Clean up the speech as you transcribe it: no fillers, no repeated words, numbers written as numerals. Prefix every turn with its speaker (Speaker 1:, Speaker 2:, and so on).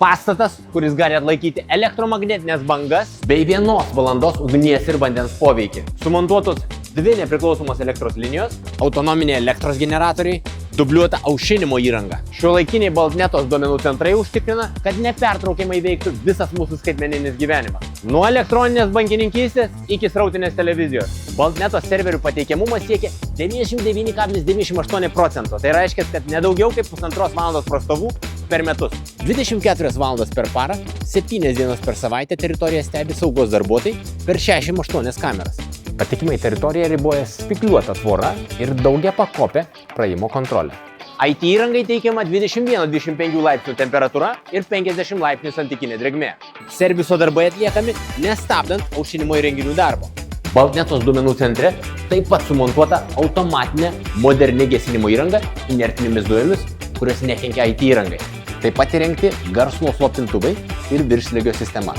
Speaker 1: Pastatas, kuris gali atlaikyti elektromagnetinės bangas bei 1 valandos ugnies ir vandens poveikį. Sumontuotos 2 nepriklausomos elektros linijos, autonominiai elektros generatoriai, dubliuota aušinimo įranga. Šiuolaikiniai Baltnetos duomenų centrai užtikrina, kad nepertraukiamai veiktų visas mūsų skaitmeninis gyvenimas. Nuo elektroninės bankininkystės iki srautinės televizijos. Baltnetos serverių pateikiamumas siekia 99,98%. Tai reiškia, kad nedaugiau kaip 1,5 valandos prastovų per metus. 24 valandas per parą, 7 dienas per savaitę teritoriją stebi saugos darbuotojai per 68 kameras. Patikimai teritoriją riboja spygliuota tvora ir daugia pakopė praėjimo kontrolė. IT įrangai teikiama 21-25 laipsnių temperatūra ir 50 laipsnių santykinė drėgmė. Serviso darbai atliekami nestabdant aušinimo įrenginių darbo. Baltnetos duomenų centre taip pat sumontuota automatinė moderni gesinimo įranga inertinėmis dujomis, kurios nekenkia IT įrangai. Taip pat įrengti garslo slopintuvai ir viršslėgio sistema.